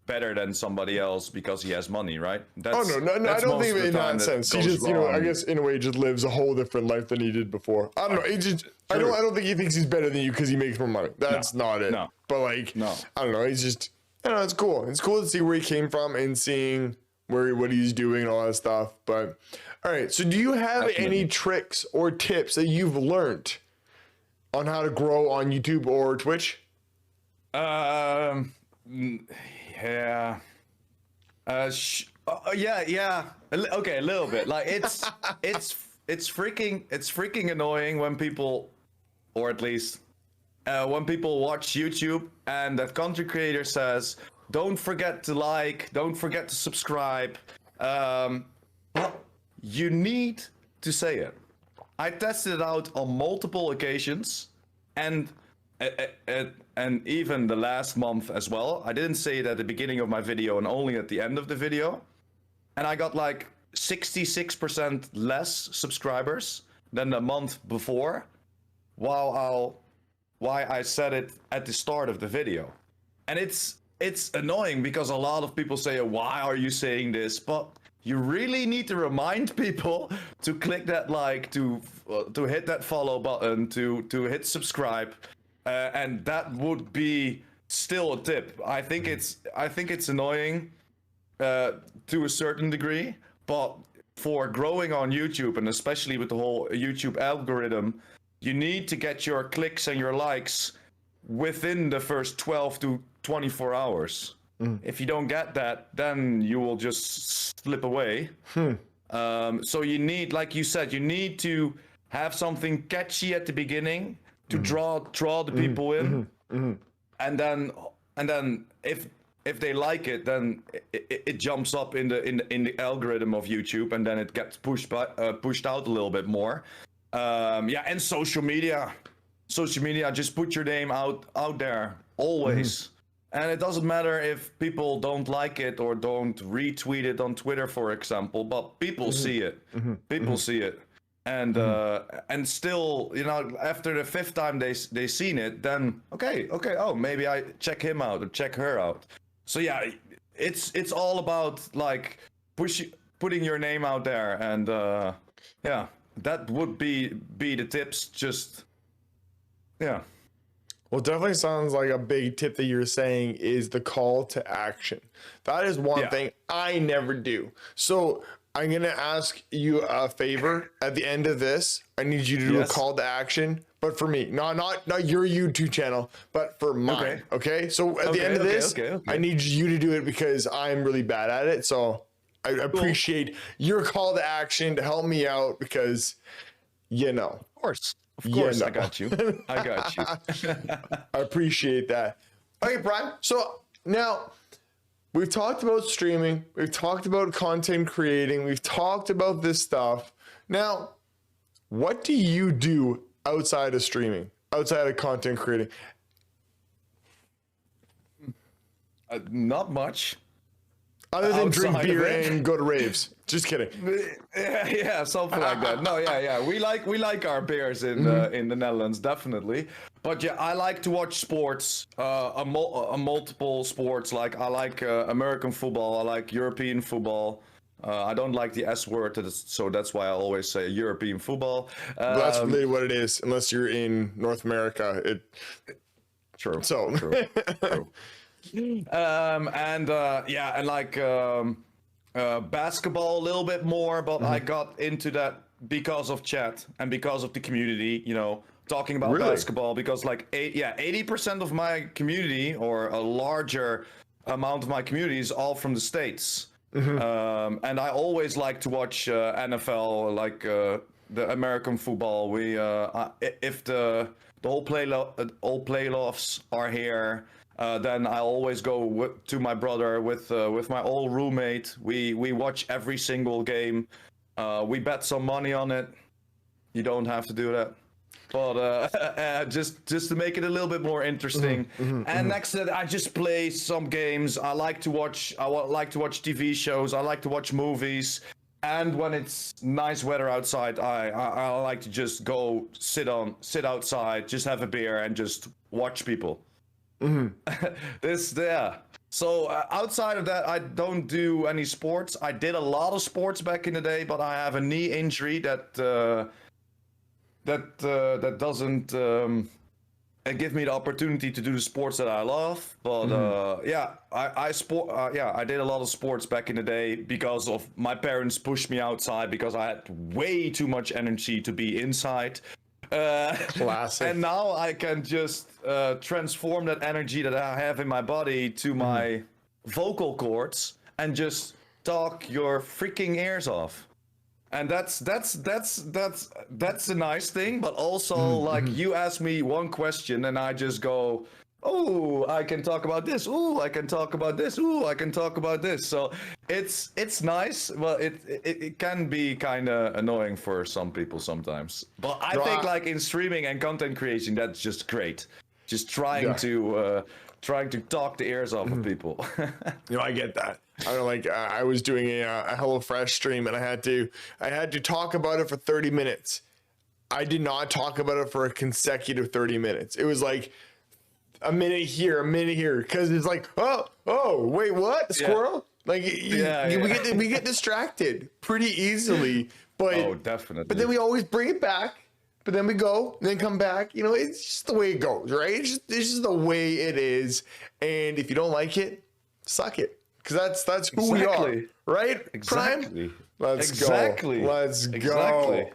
better than somebody else because he has money, right? No, I don't think in that sense. He just, you know, I guess in a way, he just lives a whole different life than he did before. I don't know. He just, I don't think he thinks he's better than you because he makes more money. That's not it. No. But like, I don't know. He's just, I don't know. It's cool. It's cool to see where he came from and seeing what he's doing and all that stuff. But all right, so do you have any tricks or tips that you've learned on how to grow on YouTube or Twitch? Yeah. Yeah. Okay, a little bit. Like it's freaking annoying when people, or at least when people watch YouTube and that content creator says, "Don't forget to like, don't forget to subscribe." Well, you need to say it. I tested it out on multiple occasions, and even the last month as well. I didn't say it at the beginning of my video and only at the end of the video. And I got like 66% less subscribers than the month before, why I said it at the start of the video. And it's annoying because a lot of people say, "Why are you saying this?" But you really need to remind people to click that like, to hit that follow button, to hit subscribe. And that would be still a tip. I think it's annoying to a certain degree, but for growing on YouTube, and especially with the whole YouTube algorithm, you need to get your clicks and your likes within the first 12 to 24 hours. If you don't get that, then you will just slip away. So you need, like you said, you need to have something catchy at the beginning to draw the people in, and then if they like it, then it jumps up in the algorithm of YouTube, and then it gets pushed out a little bit more. And social media, just put your name out there always. And it doesn't matter if people don't like it or don't retweet it on Twitter, for example, but people see it. People see it. And and still, after the fifth time they seen it, then okay, oh, maybe I check him out or check her out. So yeah, it's all about like putting your name out there, and yeah, that would be the tips. Just yeah. Well, definitely sounds like a big tip that you're saying is the call to action. That is one thing I never do. So I'm going to ask you a favor at the end of this. I need you to do a call to action, but for me, not your YouTube channel, but for mine. Okay. So at the end of this, I need you to do it because I'm really bad at it. So I appreciate your call to action to help me out because, Of course, I got you. I got you. I appreciate that. Okay, Prime. So now we've talked about streaming. We've talked about content creating. We've talked about this stuff. Now, what do you do outside of streaming, outside of content creating? Not much. Other than drink beer and go to raves. Just kidding. Yeah, something like that. No, yeah. We like our beers in the Netherlands, definitely. But yeah, I like to watch sports, multiple sports. Like I like American football. I like European football. I don't like the S word, so that's why I always say European football. That's really what it is, unless you're in North America. True. So. True. And like basketball a little bit more, but I got into that because of chat and because of the community, talking about basketball, because like 80% of my community, or a larger amount of my community, is all from the States. And I always like to watch NFL, like the American football. If the whole playoffs are here, then I always go to my brother with my old roommate. We watch every single game. We bet some money on it. You don't have to do that, but just to make it a little bit more interesting. And next to that, I just play some games. I like to watch TV shows. I like to watch movies. And when it's nice weather outside, I like to just go sit outside, just have a beer, and just watch people. So outside of that, I don't do any sports. I did a lot of sports back in the day, but I have a knee injury that doesn't and give me the opportunity to do the sports that I love. But yeah, I did a lot of sports back in the day because of my parents pushed me outside because I had way too much energy to be inside. Classic. And now I can just transform that energy that I have in my body to my vocal cords and just talk your freaking ears off. And that's a nice thing, but also like you ask me one question and I just go, oh, I can talk about this. Oh, I can talk about this. Oh, I can talk about this. So it's nice, but it can be kind of annoying for some people sometimes. But I think like in streaming and content creation, that's just great. Just trying to talk the ears off of people. I get that. I don't like. I was doing a HelloFresh stream, and I had to talk about it for 30 minutes. I did not talk about it for a consecutive 30 minutes. It was like a minute here, because it's like, oh, wait, what? Squirrel? Like, we get distracted pretty easily. But oh, definitely. But then we always bring it back. But then we go, and then come back. It's just the way it goes, right? It's just the way it is. And if you don't like it, suck it. Because that's who we are, right? Exactly. Prime? Let's go. Let's go.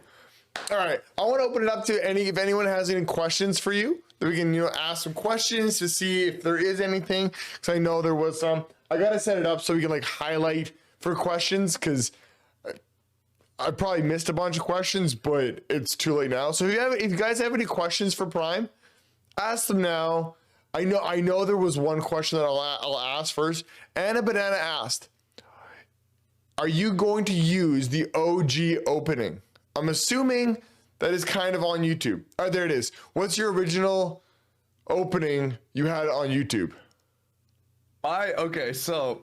All right. I want to open it up to if anyone has any questions for you, that we can ask some questions to see if there is anything. Because I know there was some. I gotta set it up so we can highlight for questions because I probably missed a bunch of questions, but it's too late now. So if you guys have any questions for Prime, ask them now. I know there was one question that I'll ask first. Anna Banana asked, are you going to use the OG opening? I'm assuming that is kind of on YouTube. Oh, there it is. What's your original opening you had on YouTube? Okay, so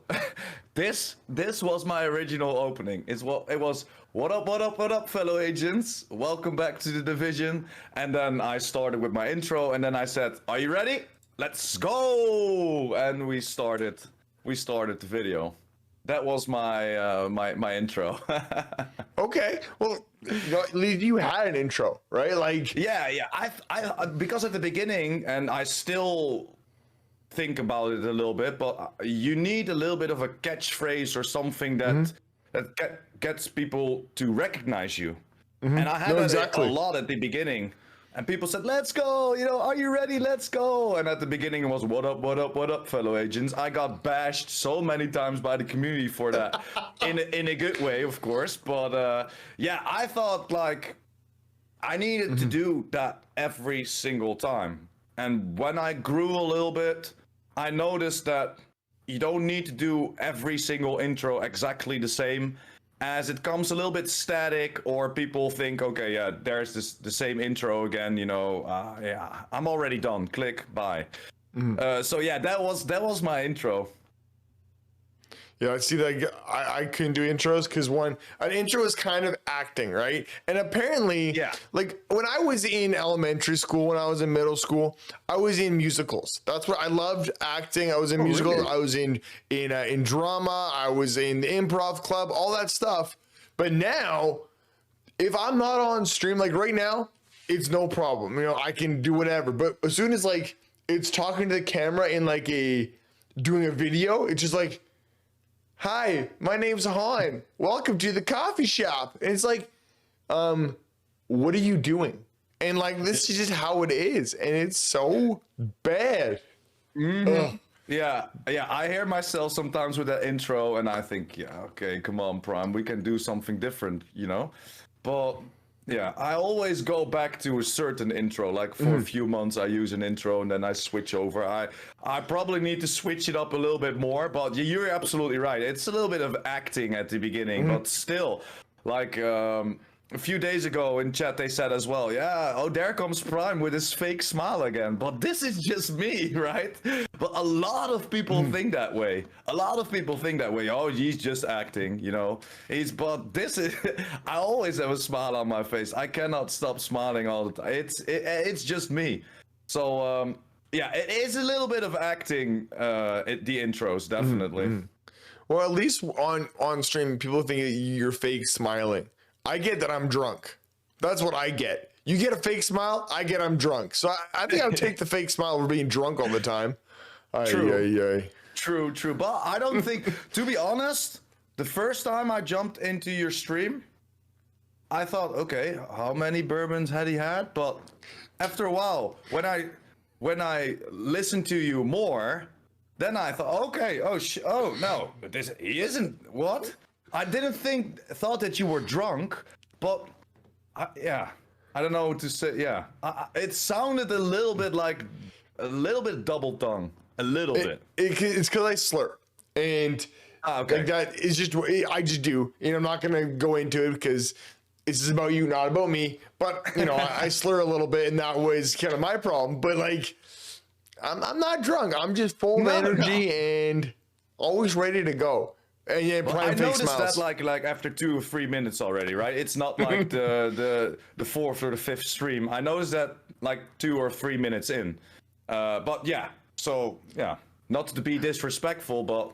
this was my original opening. It was what up, fellow agents? Welcome back to the division. And then I started with my intro, and then I said, "Are you ready? Let's go!" And we started the video. That was my my intro. Okay, well, you had an intro, right? yeah. I because at the beginning, and I still think about it a little bit, but you need a little bit of a catchphrase or something that gets people to recognize you. And I had that a lot at the beginning. And people said, "Let's go, are you ready? Let's go." And at the beginning it was, what up, fellow agents. I got bashed so many times by the community for that, in a good way, of course. But yeah, I thought I needed to do that every single time. And when I grew a little bit, I noticed that you don't need to do every single intro exactly the same, as it comes a little bit static, or people think, okay, yeah, there's the same intro again, yeah, I'm already done. Click, bye. So yeah, that was my intro. Yeah, see, I couldn't do intros because an intro is kind of acting, right? And apparently, when I was in elementary school, when I was in middle school, I was in musicals. That's what I loved, acting. I was in musicals. Really? I was in drama. I was in the improv club, all that stuff. But now, if I'm not on stream, right now, it's no problem. I can do whatever. But as soon as it's talking to the camera in doing a video, it's just "Hi, my name's Han. Welcome to the coffee shop." And it's what are you doing? And this is just how it is. And it's so bad. Yeah. I hear myself sometimes with that intro and I think, yeah, okay, come on, Prime, we can do something different, But yeah, I always go back to a certain intro. For a few months, I use an intro and then I switch over. I probably need to switch it up a little bit more, but you're absolutely right. It's a little bit of acting at the beginning, but still, a few days ago in chat, they said as well, yeah, oh, there comes Prime with his fake smile again. But this is just me, right? But a lot of people think that way. Oh, he's just acting, but this is, I always have a smile on my face. I cannot stop smiling all the time. It's just me. So, yeah, it is a little bit of acting, the intros, definitely. Well, at least on stream, people think you're fake smiling. I get that I'm drunk. That's what I get. You get a fake smile, I get I'm drunk. So I think I'll take the fake smile over being drunk all the time. True. Aye, aye. True. But I don't think, to be honest, the first time I jumped into your stream, I thought, okay, how many bourbons had he had? But after a while, when I listened to you more, then I thought, okay, oh no, he isn't. What? I didn't thought that you were drunk, but yeah, I don't know what to say. Yeah, it sounded a little bit double tongue, a little bit. It's because I slur, and okay. like that is just I just do. And I'm not gonna go into it because it's just about you, not about me. But I slur a little bit, and that was kind of my problem. But like, I'm not drunk. I'm just full of energy and always ready to go. And yeah, I noticed smiles. that like after 2 or 3 minutes already, right? It's not like the fourth or the fifth stream. I noticed that like 2 or 3 minutes in. But yeah, so yeah, not to be disrespectful, but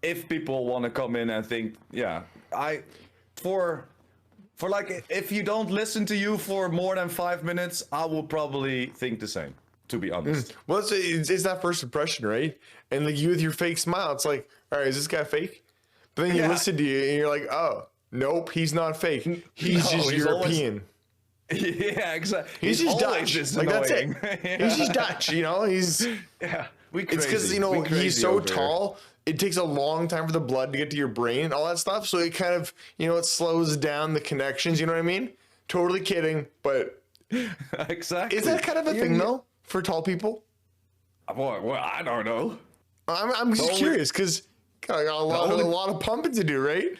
if people want to come in and think, yeah, for like, if you don't listen to you for more than 5 minutes, I will probably think the same, to be honest. Well, it's that first impression, right? And like you with your fake smile, it's like, all right, is this guy fake? But then you listen to you and you're like, oh, nope, he's not fake. He's just European. Yeah, exactly. He's just Dutch. Like that's it. He's just Dutch. He's It's because he's so tall. It takes a long time for the blood to get to your brain and all that stuff. So it kind of it slows down the connections. You know what I mean? Totally kidding, but exactly. Is that kind of a thing though for tall people? Well, I don't know. I'm just curious because got a lot of pumping to do, right?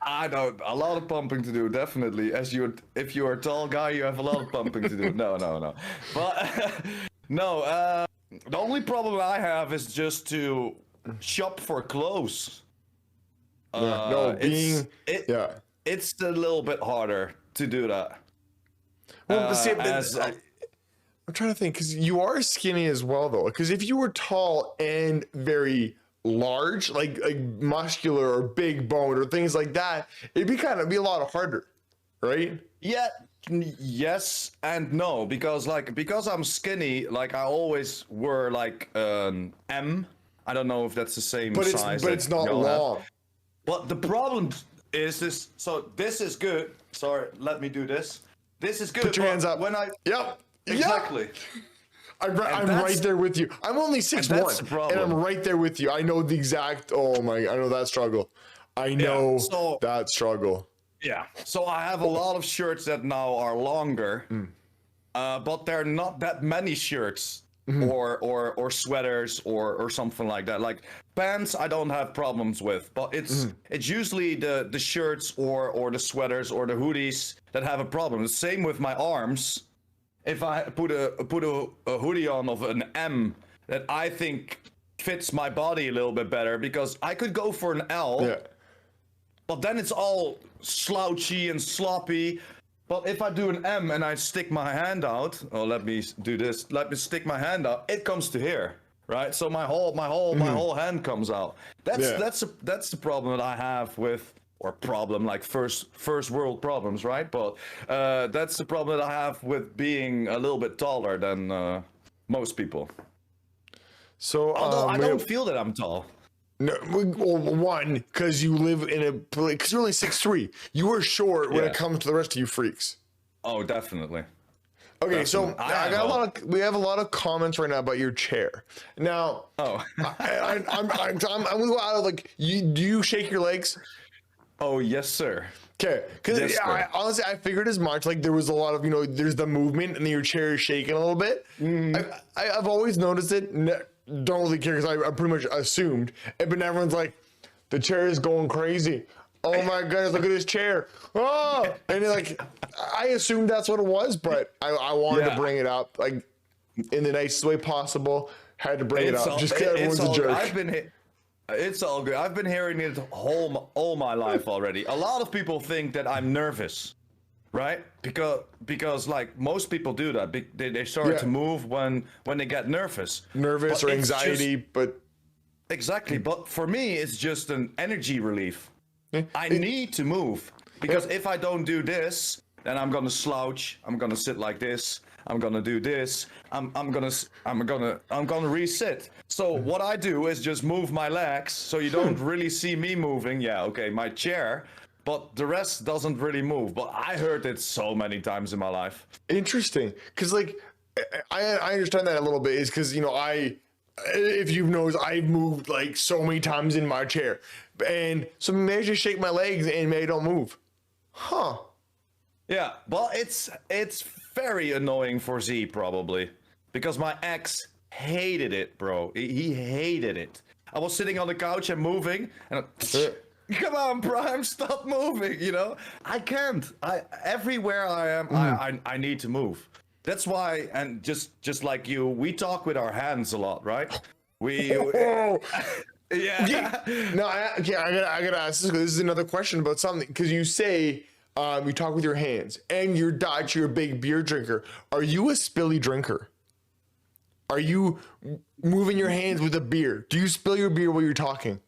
I don't. A lot of pumping to do, definitely. If you're a tall guy, you have a lot of pumping to do. No. But no. The only problem I have is just to shop for clothes. It's a little bit harder to do that. Well, I'm trying to think because you are skinny as well, though. Because if you were tall and very large, like muscular or big boned or things like that, it'd be a lot harder, right? Yeah. Yes and no, because I'm skinny, like I always were like an M. I don't know if that's the same size. But it's not long. But the problem is this. So this is good. Sorry, let me do this. This is good. Put your hands up. Yep. Exactly. Yep. I'm right there with you. I'm only 6'1", and I'm right there with you. I know the exact. Oh my! I know that struggle. I know that struggle. Yeah. So I have a lot of shirts that now are longer, but there are not that many shirts or sweaters or something like that. Like pants, I don't have problems with, but it's usually the shirts or the sweaters or the hoodies that have a problem. The same with my arms. If I put a hoodie on of an M that I think fits my body a little bit better, because I could go for an L, but then it's all slouchy and sloppy. But if I do an M and I stick my hand out, let me do this. Let me stick my hand out. It comes to here, right? So my whole hand comes out. That's the problem that I have with. Or problem like first world problems, right? But that's the problem that I have with being a little bit taller than most people. So although I don't feel that I'm tall. No, well, one, because you live in because you're only 6'3". You are short when it comes to the rest of you freaks. Oh, definitely. Okay, so we have a lot of comments right now about your chair. Now, I'm like, do you shake your legs? Oh, yes, sir. Okay, because honestly, I figured as much. Like there was a lot of there's the movement and then your chair is shaking a little bit. I've always noticed it. Don't really care because I pretty much assumed. But everyone's like, the chair is going crazy. Oh my goodness, look at this chair. Oh, and like, I assumed that's what it was, but I wanted to bring it up like in the nicest way possible. Had to bring it up just because everyone's a jerk. It's all good. I've been hearing it all my life already. A lot of people think that I'm nervous, right? Because like most people do that. They start to move when they get nervous. Nervous or anxiety, but exactly. But for me, it's just an energy relief. I need to move because if I don't do this, then I'm gonna slouch. I'm gonna sit like this. I'm gonna do this. I'm gonna resit. So what I do is just move my legs, so you don't really see me moving. Yeah, okay, my chair, but the rest doesn't really move. But I heard it so many times in my life. Interesting, because like I understand that a little bit. Is because if you've noticed, I've moved like so many times in my chair, and so maybe I just shake my legs and maybe I don't move. Huh. Yeah, well, it's very annoying for Z probably, because my ex hated it, bro. He hated it. I was sitting on the couch and moving, and come on, Prime, stop moving. I can't. Everywhere I am, I need to move. That's why, and just like you, we talk with our hands a lot, right? Yeah. No, I gotta ask this. This is another question about something, because you say you talk with your hands, and you're Dutch. You're a big beer drinker. Are you a spilly drinker? Are you moving your hands with a beer? Do you spill your beer while you're talking?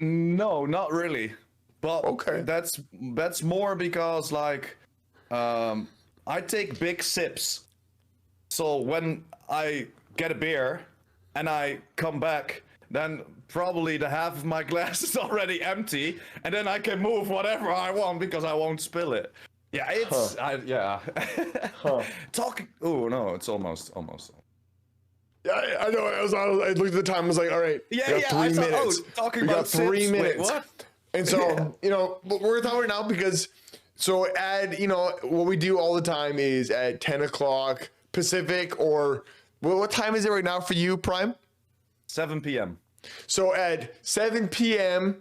No, not really. But Okay. that's more because like I take big sips. So when I get a beer and I come back, then probably the half of my glass is already empty, and then I can move whatever I want because I won't spill it. Yeah, it's yeah. Talking. Oh no, it's almost. Yeah, I know. I looked at the time. I was like, all right, Yeah, we got 3 minutes. Talking we about got 3 sips. minutes. Wait, what? And so, we're talking right now because, so what we do all the time is at 10 o'clock Pacific, or what time is it right now for you, Prime? 7 p.m. So at 7 p.m.,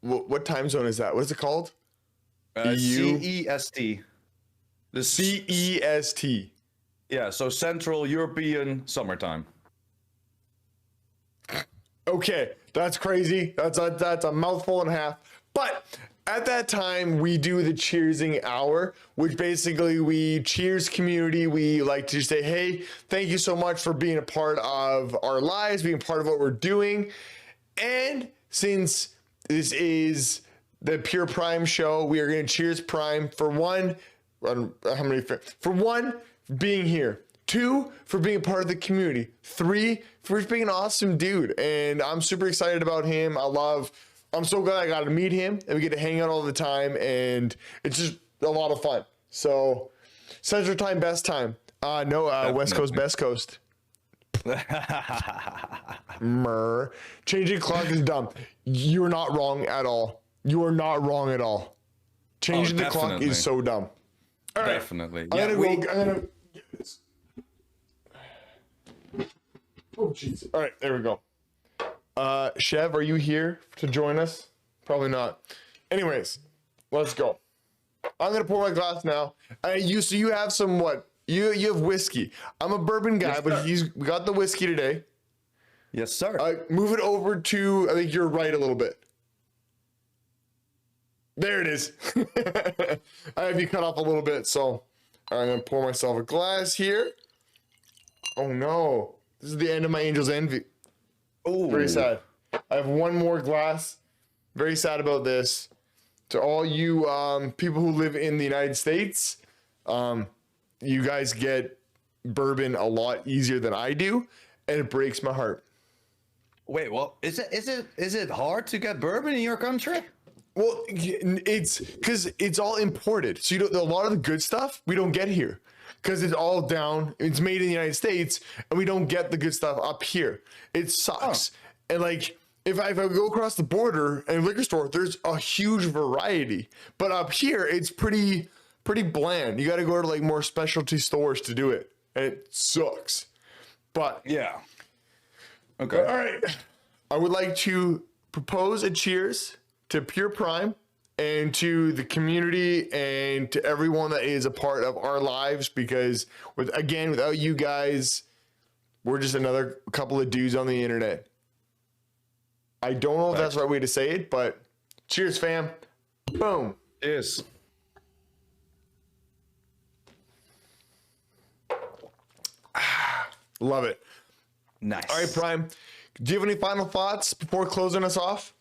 what time zone is that? What's it called? CEST. The CEST. Yeah, so Central European Summertime. Okay, that's crazy. That's a mouthful and a half. But at that time, we do the cheersing hour, which basically we cheers community. We like to say, hey, thank you so much for being a part of our lives, being part of what we're doing. And since this is the Pure Prime show, we are going to cheers Prime for one, for one, being here. 2, for being a part of the community. 3, for just being an awesome dude. And I'm super excited about him. I'm so glad I got to meet him, and we get to hang out all the time, and it's just a lot of fun. So, Central Time, best time. West Coast, best coast. Changing clock is dumb. You're not wrong at all. You are not wrong at all. Changing the clock is so dumb. All right. Definitely. I'm gonna get this. Oh, jeez. All right, there we go. Chev, are you here to join us? Probably not. Anyways, let's go. I'm gonna pour my glass now. So you have some what? You have whiskey. I'm a bourbon guy, but we got the whiskey today. Yes, sir. Move it over to, I think you're right a little bit. There it is. I have you cut off a little bit, so I'm gonna pour myself a glass here. Oh no, this is the end of my angel's envy. Oh, Very sad. I have one more glass. Very sad about this. To all you people who live in the United States, you guys get bourbon a lot easier than I do, and it breaks my heart. Wait, well, is it hard to get bourbon in your country? Well, it's because it's all imported. So a lot of the good stuff we don't get here because it's all down. It's made in the United States, and we don't get the good stuff up here. It sucks. And like, if I go across the border and liquor store, there's a huge variety. But up here, it's pretty bland. You got to go to like more specialty stores to do it, and it sucks. But Yeah. Okay. all right, I would like to propose a cheers to Pure Prime and to the community and to everyone that is a part of our lives, because without you guys, we're just another couple of dudes on the internet. I don't know if that's the right way to say it, but cheers, fam. Boom. Yes. Love it. Nice. All right, Prime. Do you have any final thoughts before closing us off?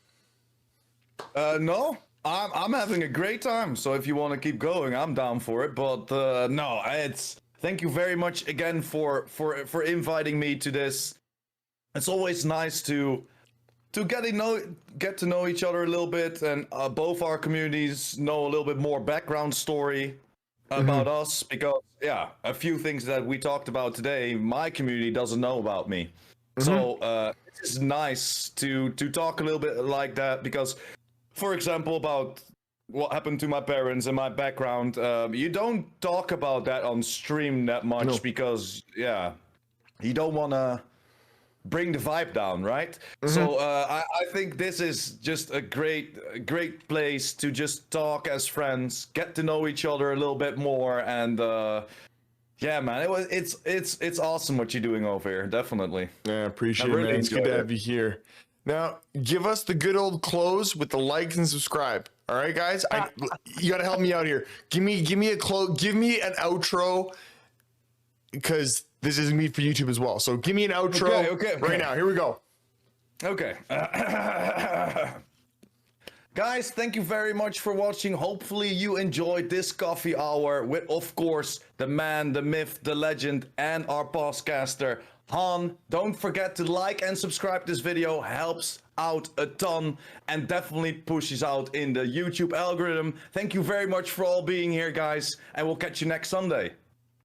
No. I'm having a great time. So if you want to keep going, I'm down for it. But no, it's thank you very much again for inviting me to this. It's always nice to get to know each other a little bit, and both our communities know a little bit more background story about us, because yeah, a few things that we talked about today, my community doesn't know about me. So it's nice to talk a little bit like that, because, for example, about what happened to my parents and my background, you don't talk about that on stream that much. No. Because yeah, you don't want to bring the vibe down, right? So I think this is just a great place to just talk as friends, get to know each other a little bit more, and yeah, man, it's awesome what you're doing over here, definitely. Yeah, appreciate I really it, man. It's good enjoyed to it. have you here. Now, give us the good old close with the likes and subscribe. All right, guys. You gotta help me out here. Give me a close. Give me an outro, because this is me for YouTube as well. So give me an outro Okay. right now. Here we go. Okay. Guys, thank you very much for watching. Hopefully you enjoyed this coffee hour with, of course, the man, the myth, the legend, and our podcaster, Han. Don't forget to like and subscribe this video. Helps out a ton and definitely pushes out in the YouTube algorithm. Thank you very much for all being here, guys, and we'll catch you next Sunday.